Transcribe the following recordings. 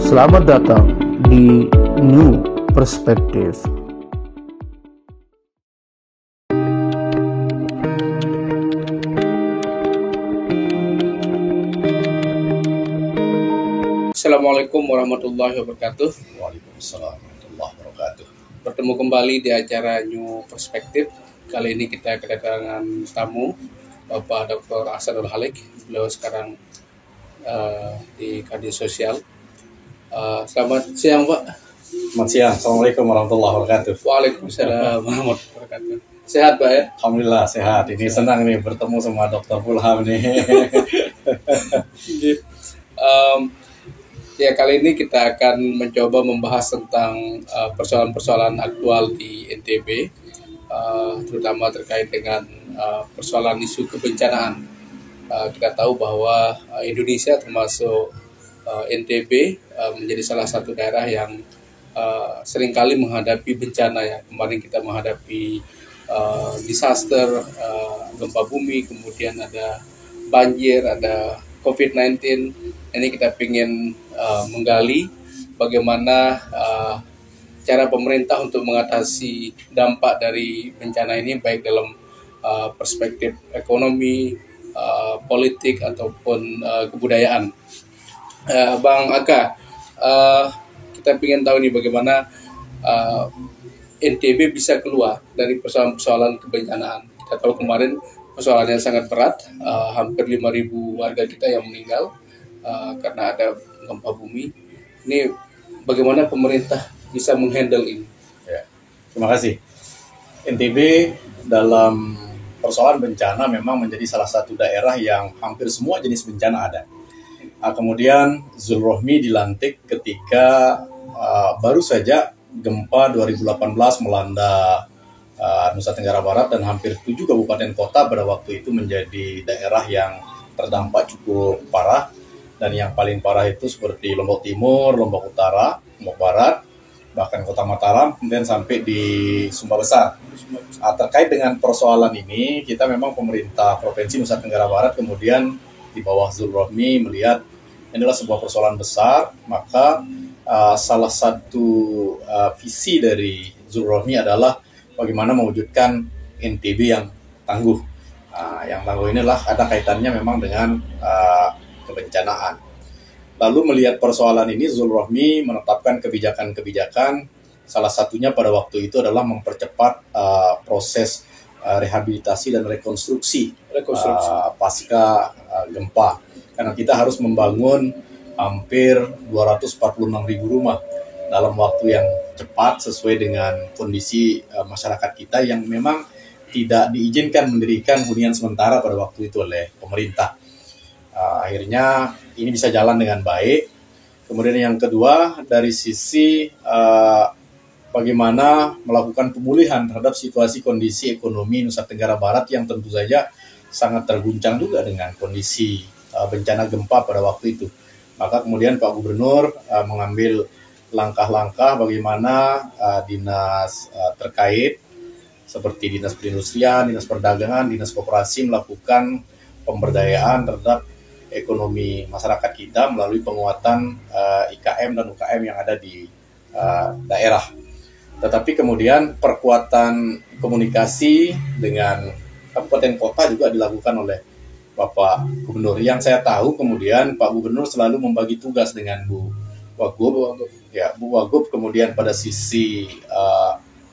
Selamat datang di New Perspective. Assalamualaikum warahmatullahi wabarakatuh. Waalaikumsalam warahmatullahi wabarakatuh. Bertemu kembali di acara New Perspective. Kali ini kita kedatangan tamu Bapak Dr. Ahsanul Halik. Beliau sekarang di Kadin Sosial. Selamat siang, Pak. Selamat siang. Assalamualaikum warahmatullahi wabarakatuh. Waalaikumsalam warahmatullahi wabarakatuh. Sehat, Pak, ya? Alhamdulillah sehat. Ini senang nih bertemu sama Dr. Fulham nih. Ya, kali ini kita akan mencoba membahas tentang persoalan-persoalan aktual di NTB, terutama terkait dengan persoalan isu kebencanaan. Kita tahu bahwa Indonesia termasuk NTB menjadi salah satu daerah yang seringkali menghadapi bencana ya. Kemarin kita menghadapi disaster, gempa bumi, kemudian ada banjir, ada COVID-19. Ini kita ingin menggali bagaimana cara pemerintah untuk mengatasi dampak dari bencana ini, baik dalam perspektif ekonomi, politik, ataupun kebudayaan. Bang Aga, kita ingin tahu nih bagaimana NTB bisa keluar dari persoalan-persoalan kebencanaan. Kita tahu kemarin persoalannya sangat berat, hampir 5.000 warga kita yang meninggal karena ada gempa bumi. Ini bagaimana pemerintah bisa menghandle ini? Ya, terima kasih. NTB dalam persoalan bencana memang menjadi salah satu daerah yang hampir semua jenis bencana ada. Kemudian Zulrohmi dilantik ketika baru saja gempa 2018 melanda Nusa Tenggara Barat dan hampir 7 kabupaten kota pada waktu itu menjadi daerah yang terdampak cukup parah. Dan yang paling parah itu seperti Lombok Timur, Lombok Utara, Lombok Barat, bahkan Kota Mataram, kemudian sampai di Sumba Besar. Terkait dengan persoalan ini, kita memang pemerintah Provinsi Nusa Tenggara Barat kemudian di bawah Zulrohmi melihat ini adalah sebuah persoalan besar, maka salah satu visi dari Zulrohmi adalah bagaimana mewujudkan NTB yang tangguh. Yang tangguh ini adalah ada kaitannya memang dengan kebencanaan. Lalu melihat persoalan ini, Zulrohmi menetapkan kebijakan-kebijakan. Salah satunya pada waktu itu adalah mempercepat proses rehabilitasi dan rekonstruksi. Pasca gempa. Karena kita harus membangun hampir 246.000 rumah dalam waktu yang cepat sesuai dengan kondisi masyarakat kita yang memang tidak diizinkan mendirikan hunian sementara pada waktu itu oleh pemerintah. Akhirnya ini bisa jalan dengan baik. Kemudian yang kedua, dari sisi bagaimana melakukan pemulihan terhadap situasi kondisi ekonomi Nusa Tenggara Barat yang tentu saja sangat terguncang juga dengan kondisi bencana gempa pada waktu itu. Maka kemudian Pak Gubernur mengambil langkah-langkah bagaimana dinas terkait seperti Dinas Perindustrian, Dinas Perdagangan, Dinas Koperasi melakukan pemberdayaan terhadap ekonomi masyarakat kita melalui penguatan IKM dan UKM yang ada di daerah. Tetapi kemudian perkuatan komunikasi dengan kabupaten kota juga dilakukan oleh Bapak Gubernur. Yang saya tahu kemudian Pak Gubernur selalu membagi tugas dengan Bu Wagub. Ya, Bu Wagub kemudian pada sisi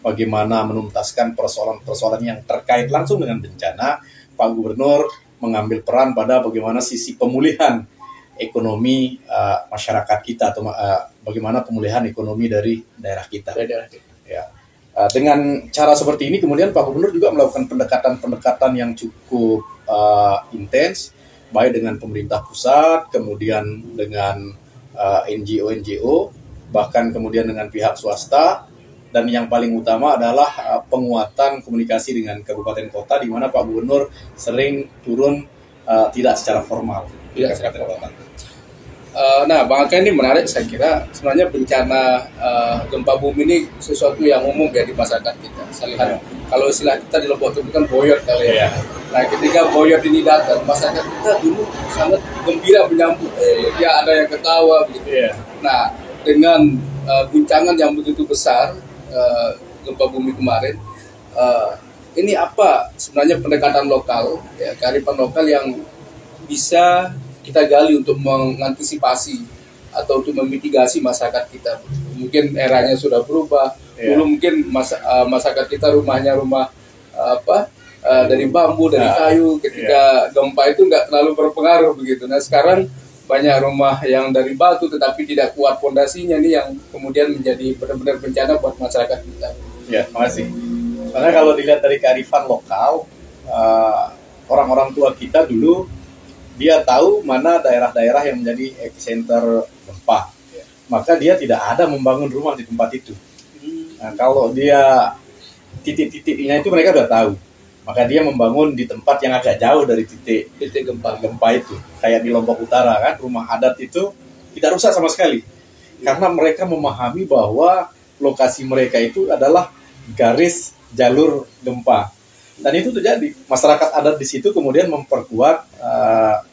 bagaimana menuntaskan persoalan-persoalan yang terkait langsung dengan bencana, Pak Gubernur mengambil peran pada bagaimana sisi pemulihan ekonomi masyarakat kita atau bagaimana pemulihan ekonomi dari daerah kita. Ya. Dengan cara seperti ini kemudian Pak Gubernur juga melakukan pendekatan-pendekatan yang cukup intens, baik dengan pemerintah pusat, kemudian dengan NGO, bahkan kemudian dengan pihak swasta, dan yang paling utama adalah penguatan komunikasi dengan kabupaten kota, di mana Pak Gubernur sering turun tidak secara formal. Tidak secara formal. Nah, Bang Aka, ini menarik, saya kira sebenarnya bencana gempa bumi ini sesuatu yang umum ya di masyarakat kita. Saya lihat kalau istilah kita di Lombok itu kan boyot kali ya. Nah, ketika boyot ini datang, masyarakat kita dulu sangat gembira menyambut, dia ada yang ketawa begitu. Nah, dengan guncangan yang begitu besar gempa bumi kemarin, ini apa sebenarnya pendekatan lokal, ya, kearifan lokal yang bisa kita gali untuk mengantisipasi atau untuk memitigasi masyarakat kita. Mungkin eranya sudah berubah. Dulu mungkin masyarakat kita rumahnya dari bambu, dari kayu. Ketika gempa itu nggak terlalu berpengaruh begitu. Nah sekarang banyak rumah yang dari batu tetapi tidak kuat fondasinya, nih yang kemudian menjadi benar-benar bencana buat masyarakat kita. Ya, makasih. Karena kalau dilihat dari kearifan lokal, orang-orang tua kita dulu dia tahu mana daerah-daerah yang menjadi epicenter gempa. Maka dia tidak ada membangun rumah di tempat itu. Nah, kalau dia titik-titiknya itu mereka udah tahu. Maka dia membangun di tempat yang agak jauh dari titik gempa itu. Kayak di Lombok Utara kan, rumah adat itu tidak rusak sama sekali. Karena mereka memahami bahwa lokasi mereka itu adalah garis jalur gempa. Dan itu terjadi. Masyarakat adat di situ kemudian memperkuat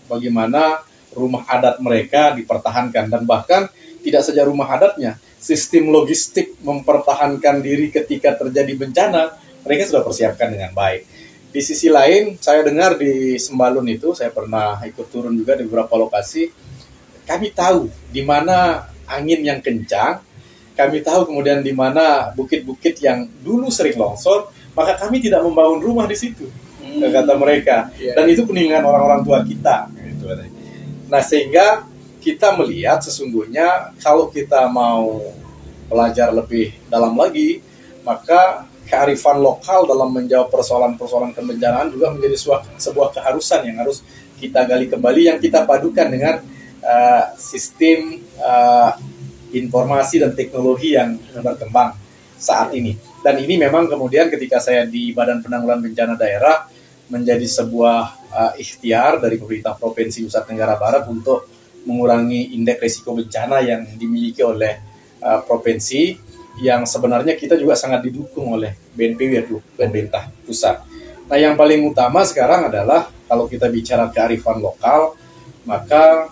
bagaimana rumah adat mereka dipertahankan. Dan bahkan tidak saja rumah adatnya, sistem logistik mempertahankan diri ketika terjadi bencana, mereka sudah persiapkan dengan baik. Di sisi lain, saya dengar di Sembalun itu, saya pernah ikut turun juga di beberapa lokasi, kami tahu di mana angin yang kencang, kami tahu kemudian di mana bukit-bukit yang dulu sering longsor, maka kami tidak membangun rumah di situ, kata mereka. Dan itu peninggalan orang-orang tua kita. Nah, sehingga kita melihat sesungguhnya kalau kita mau belajar lebih dalam lagi, maka kearifan lokal dalam menjawab persoalan-persoalan kebencanaan juga menjadi sebuah keharusan yang harus kita gali kembali, yang kita padukan dengan sistem informasi dan teknologi yang berkembang saat ini. Dan ini memang kemudian ketika saya di Badan Penanggulangan Bencana Daerah menjadi sebuah ikhtiar dari pemerintah Provinsi Nusa Tenggara Barat untuk mengurangi indeks risiko bencana yang dimiliki oleh provinsi, yang sebenarnya kita juga sangat didukung oleh BNPB, pemerintah pusat. Nah, yang paling utama sekarang adalah kalau kita bicara kearifan lokal, maka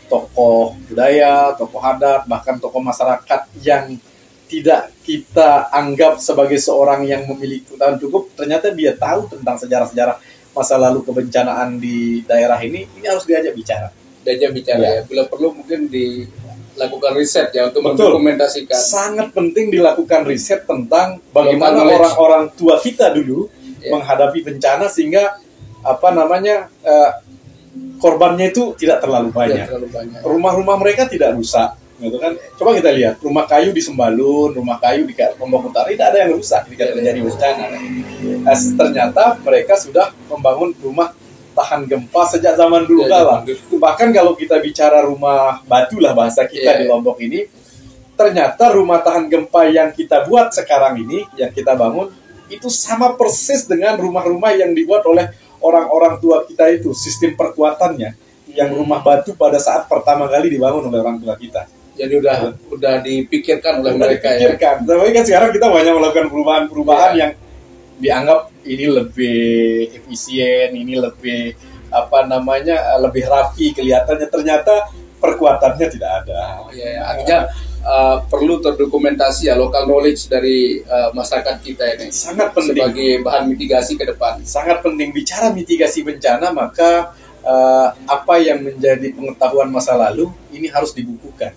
tokoh budaya, tokoh adat, bahkan tokoh masyarakat yang tidak kita anggap sebagai seorang yang memiliki pengetahuan cukup, ternyata dia tahu tentang sejarah-sejarah masa lalu kebencanaan di daerah ini harus diajak bicara. Ya. Bila perlu mungkin dilakukan riset ya untuk mendokumentasikan. Sangat penting dilakukan riset tentang bagaimana orang-orang tua kita dulu menghadapi bencana sehingga korbannya itu tidak terlalu banyak. Rumah-rumah mereka tidak rusak, gitu kan? Coba kita lihat rumah kayu di Sembalun, rumah kayu di Lombok Utara, tidak ada yang rusak ketika terjadi bencana. Ternyata mereka sudah membangun rumah tahan gempa sejak zaman dulu kala. Bahkan kalau kita bicara rumah batu lah bahasa kita di Lombok ini, ternyata rumah tahan gempa yang kita buat sekarang ini, yang kita bangun, itu sama persis dengan rumah-rumah yang dibuat oleh orang-orang tua kita itu, sistem perkuatannya yang rumah batu pada saat pertama kali dibangun oleh orang tua kita. Jadi udah dipikirkan oleh mereka ya. Tapi kan sekarang kita banyak melakukan perubahan-perubahan yang dianggap ini lebih efisien, ini lebih lebih rapi kelihatannya, ternyata perkuatannya tidak ada. Artinya perlu terdokumentasi ya lokal knowledge dari masyarakat kita ini. Sangat penting sebagai bahan mitigasi ke depan. Sangat penting bicara mitigasi bencana, maka apa yang menjadi pengetahuan masa lalu ini harus dibukukan.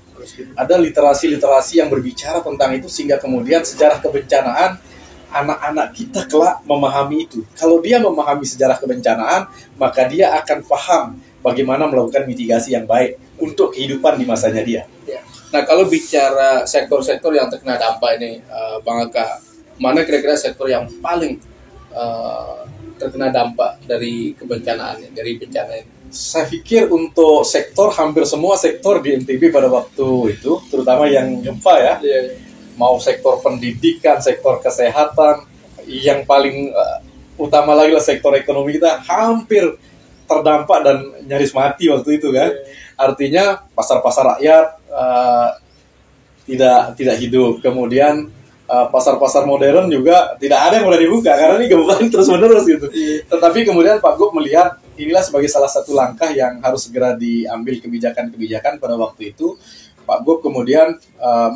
Ada literasi-literasi yang berbicara tentang itu sehingga kemudian sejarah kebencanaan anak-anak kita kelak memahami itu. Kalau dia memahami sejarah kebencanaan, maka dia akan paham bagaimana melakukan mitigasi yang baik untuk kehidupan di masanya dia. Nah, kalau bicara sektor-sektor yang terkena dampak ini, Bang Aka, mana kira-kira sektor yang paling terkena dampak dari kebencanaan, dari bencana ini? Saya pikir untuk sektor, hampir semua sektor di NTB pada waktu itu, terutama yang gempa ya, mau sektor pendidikan, sektor kesehatan, yang paling utama lagi lah sektor ekonomi kita hampir terdampak dan nyaris mati waktu itu kan. Artinya pasar-pasar rakyat tidak hidup. Kemudian pasar-pasar modern juga tidak ada yang mulai dibuka karena ini gempa terus-menerus gitu. Tetapi kemudian Pak Gub melihat inilah sebagai salah satu langkah yang harus segera diambil kebijakan-kebijakan pada waktu itu Pak Gub kemudian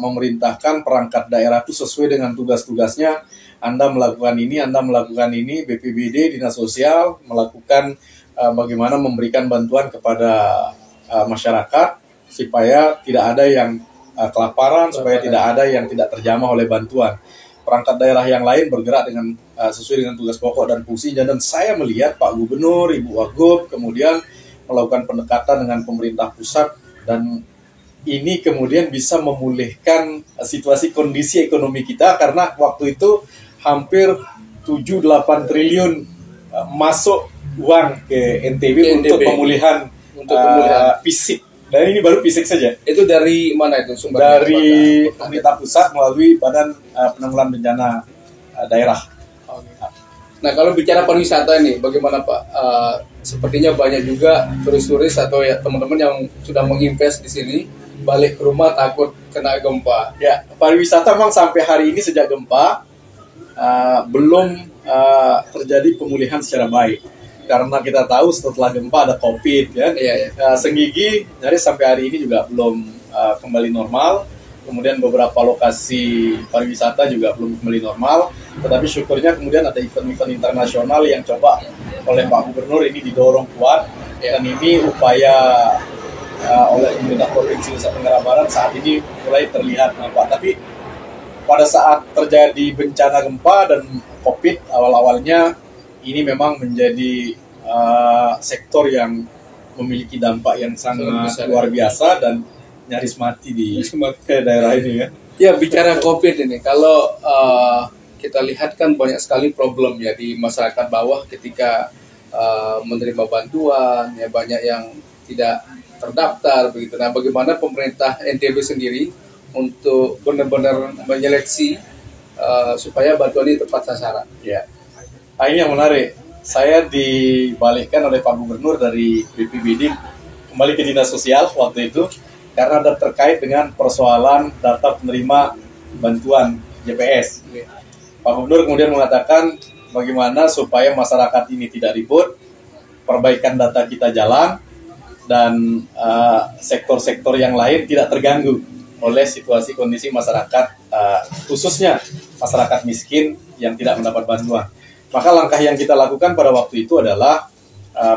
memerintahkan perangkat daerah itu sesuai dengan tugas-tugasnya. Anda melakukan ini, BPBD, Dinas Sosial melakukan bagaimana memberikan bantuan kepada masyarakat supaya tidak ada yang kelaparan, supaya tidak ada yang tidak terjamah oleh bantuan. Perangkat daerah yang lain bergerak dengan sesuai dengan tugas pokok dan fungsinya, dan saya melihat Pak Gubernur, Ibu Wagub kemudian melakukan pendekatan dengan pemerintah pusat, dan ini kemudian bisa memulihkan situasi kondisi ekonomi kita, karena waktu itu hampir 7-8 triliun masuk uang ke NTB untuk pemulihan fisik. Dan ini baru fisik saja. Itu dari mana itu sumbernya? Dari pemerintah pusat melalui Badan Penanggulangan Bencana Daerah. Nah, kalau bicara pariwisata ini, bagaimana Pak? Sepertinya banyak juga turis-turis atau ya teman-teman yang sudah menginvest di sini, balik ke rumah takut kena gempa. Ya, pariwisata memang sampai hari ini sejak gempa belum terjadi pemulihan secara baik. Karena kita tahu setelah gempa ada COVID, ya. Senggigi nyaris sampai hari ini juga belum kembali normal. Kemudian beberapa lokasi pariwisata juga belum kembali normal. Tetapi syukurnya kemudian ada event-event internasional yang coba oleh Pak Gubernur ini didorong kuat. Dan ini upaya oleh pemerintah Provinsi Nusa Tenggara Barat saat ini mulai terlihat nampak. Tapi pada saat terjadi bencana gempa dan COVID awal-awalnya, ini memang menjadi sektor yang memiliki dampak yang sangat luar biasa dan nyaris mati di daerah ini, ya. Ya, bicara COVID ini, kalau kita lihat kan banyak sekali problem ya di masyarakat bawah ketika menerima bantuan, ya banyak yang tidak terdaftar begitu. Nah, bagaimana pemerintah NTB sendiri untuk benar-benar menyeleksi supaya bantuan ini tepat sasaran? Ya, ini yang menarik. Saya dibalikkan oleh Pak Gubernur dari BPBD kembali ke Dinas Sosial waktu itu karena ada terkait dengan persoalan data penerima bantuan JPS. Pak Gubernur kemudian mengatakan bagaimana supaya masyarakat ini tidak ribut, perbaikan data kita jalan, dan sektor-sektor yang lain tidak terganggu oleh situasi kondisi masyarakat, khususnya masyarakat miskin yang tidak mendapat bantuan. Maka langkah yang kita lakukan pada waktu itu adalah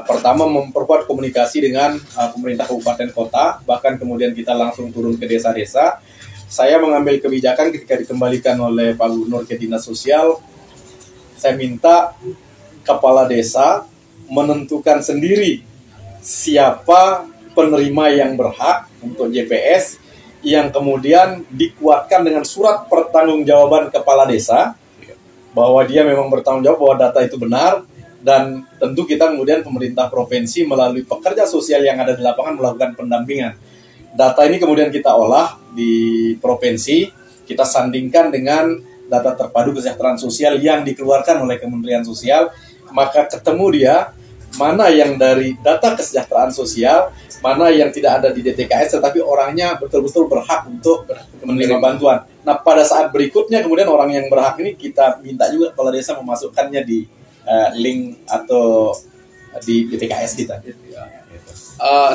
pertama memperkuat komunikasi dengan pemerintah kabupaten kota, bahkan kemudian kita langsung turun ke desa-desa. Saya mengambil kebijakan ketika dikembalikan oleh Pak Gubernur ke Dinas Sosial, saya minta kepala desa menentukan sendiri siapa penerima yang berhak untuk JPS, yang kemudian dikuatkan dengan surat pertanggungjawaban kepala desa bahwa dia memang bertanggung jawab bahwa data itu benar, dan tentu kita kemudian pemerintah provinsi melalui pekerja sosial yang ada di lapangan melakukan pendampingan. Data ini kemudian kita olah di provinsi, kita sandingkan dengan data terpadu kesejahteraan sosial yang dikeluarkan oleh Kementerian Sosial, maka ketemu dia mana yang dari data kesejahteraan sosial, mana yang tidak ada di DTKS tetapi orangnya betul-betul berhak untuk menerima bantuan. Nah, pada saat berikutnya kemudian orang yang berhak ini kita minta juga kepala desa memasukkannya di link atau di DTKS kita.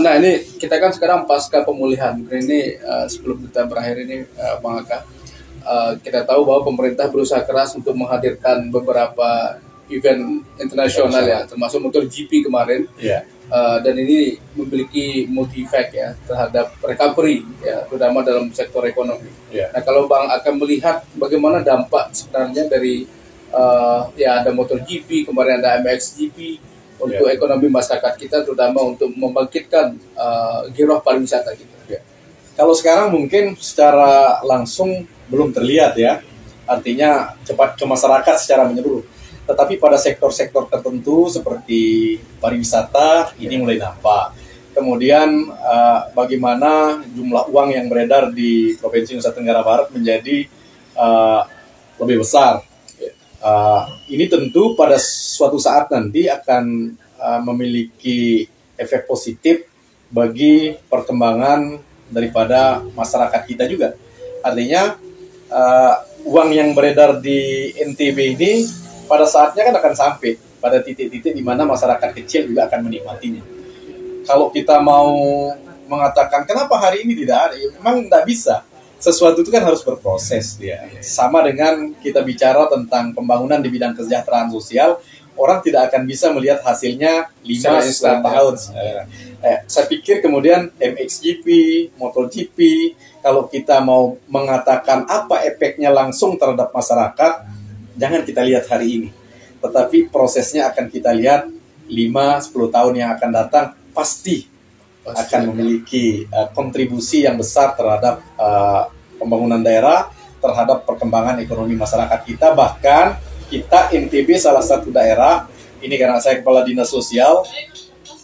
Nah, ini kita kan sekarang pasca pemulihan. Ini sebelum kita berakhir ini, Bang Aka, kita tahu bahwa pemerintah berusaha keras untuk menghadirkan beberapa event internasional ya, termasuk MotoGP kemarin. Dan ini memiliki multi effect ya terhadap recovery ya, terutama dalam sektor ekonomi. Nah, kalau Bang akan melihat bagaimana dampak sebenarnya dari ya ada MotoGP, kemarin ada MXGP untuk ekonomi masyarakat kita, terutama untuk membangkitkan giroh pariwisata kita. Kalau sekarang mungkin secara langsung belum terlihat ya, artinya cepat ke masyarakat secara menyeluruh. Tetapi pada sektor-sektor tertentu seperti pariwisata ini mulai nampak. Kemudian bagaimana jumlah uang yang beredar di Provinsi Nusa Tenggara Barat menjadi lebih besar. Ini tentu pada suatu saat nanti akan memiliki efek positif bagi perkembangan daripada masyarakat kita juga. Artinya uang yang beredar di NTB ini pada saatnya kan akan sampai pada titik-titik di mana masyarakat kecil juga akan menikmatinya. Kalau kita mau mengatakan kenapa hari ini tidak ada, ya, memang tidak bisa. Sesuatu itu kan harus berproses dia. Sama dengan kita bicara tentang pembangunan di bidang kesejahteraan sosial, orang tidak akan bisa melihat hasilnya 5-10 tahun. Saya pikir kemudian MXGP, MotoGP, kalau kita mau mengatakan apa efeknya langsung terhadap masyarakat, jangan kita lihat hari ini. Tetapi prosesnya akan kita lihat 5-10 tahun yang akan datang, pasti akan memiliki kontribusi yang besar terhadap pembangunan daerah, terhadap perkembangan ekonomi masyarakat kita. Bahkan kita NTB salah satu daerah, ini karena saya kepala dinas sosial,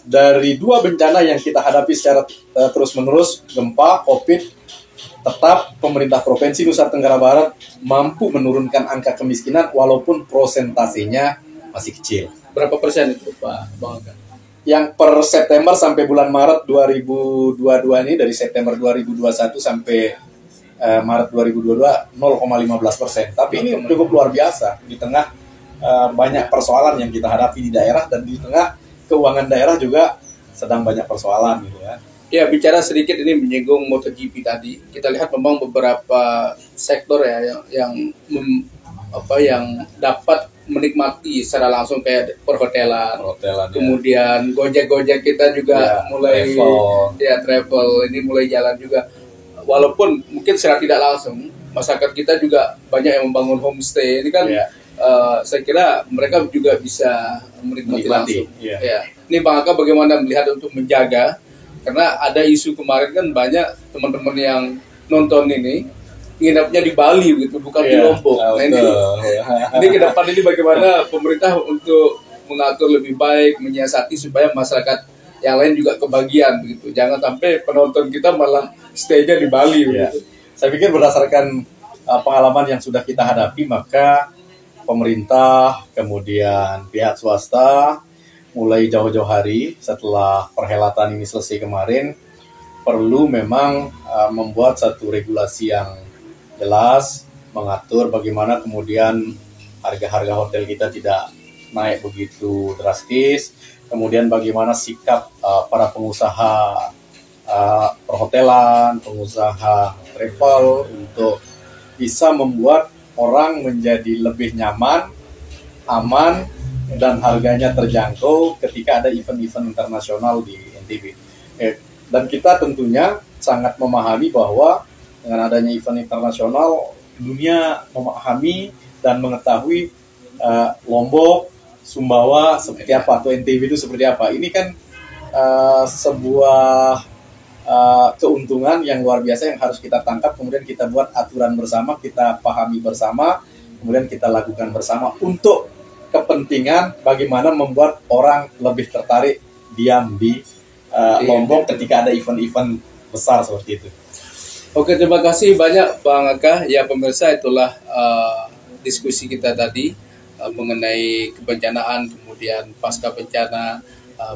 dari 2 bencana yang kita hadapi secara terus-menerus, gempa, COVID, tetap pemerintah Provinsi Nusa Tenggara Barat mampu menurunkan angka kemiskinan walaupun prosentasenya masih kecil. Berapa persen itu Pak Bang Aka? Yang per September sampai bulan Maret 2022 ini, dari September 2021 sampai Maret 2022 0,15%. Tapi ini cukup luar biasa di tengah banyak persoalan yang kita hadapi di daerah, dan di tengah keuangan daerah juga sedang banyak persoalan gitu ya. Ya, bicara sedikit ini menyinggung MotoGP tadi, kita lihat memang beberapa sektor ya yang dapat menikmati secara langsung, kayak perhotelan, kemudian Gojek kita juga mulai travel ini mulai jalan juga. Walaupun mungkin secara tidak langsung masyarakat kita juga banyak yang membangun homestay ini kan, saya kira mereka juga bisa menikmati langsung. Ya. Ini Bang Aka bagaimana melihat untuk menjaga, karena ada isu kemarin kan banyak teman-teman yang nonton ini nginapnya di Bali gitu, bukan di Lombok. Nah ini ke depan ini bagaimana pemerintah untuk mengatur lebih baik, menyiasati supaya masyarakat yang lain juga kebagian begitu. Jangan sampai penonton kita malah stay-nya di Bali begitu. Saya pikir berdasarkan pengalaman yang sudah kita hadapi, maka pemerintah kemudian pihak swasta mulai jauh-jauh hari setelah perhelatan ini selesai kemarin perlu memang membuat satu regulasi yang jelas, mengatur bagaimana kemudian harga-harga hotel kita tidak naik begitu drastis, kemudian bagaimana sikap para pengusaha perhotelan, pengusaha travel untuk bisa membuat orang menjadi lebih nyaman, aman, dan harganya terjangkau ketika ada event-event internasional di NTB. Dan kita tentunya sangat memahami bahwa dengan adanya event internasional, dunia memahami dan mengetahui Lombok, Sumbawa seperti apa, atau NTB itu seperti apa. Ini kan sebuah keuntungan yang luar biasa yang harus kita tangkap, kemudian kita buat aturan bersama, kita pahami bersama, kemudian kita lakukan bersama untuk kepentingan bagaimana membuat orang lebih tertarik diam di Lombok ketika ada event-event besar seperti itu. Oke, terima kasih banyak Bang Aka. Ya pemirsa, itulah diskusi kita tadi mengenai kebencanaan, kemudian pasca bencana,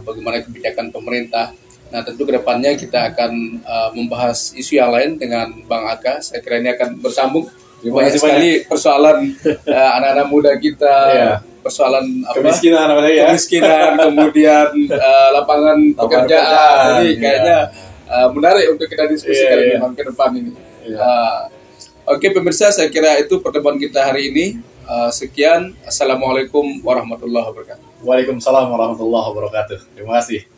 bagaimana kebijakan pemerintah. Nah tentu kedepannya kita akan membahas isu yang lain dengan Bang Aka. Saya kira ini akan bersambung. Banyak sekali persoalan anak-anak muda kita, persoalan kemiskinan, kemudian lapangan pekerjaan. Jadi kayaknya menarik untuk kita diskusikan ke depan ini. Oke pemirsa, saya kira itu pertemuan kita hari ini. Sekian, Assalamualaikum warahmatullahi wabarakatuh. Waalaikumsalam warahmatullahi wabarakatuh. Terima kasih.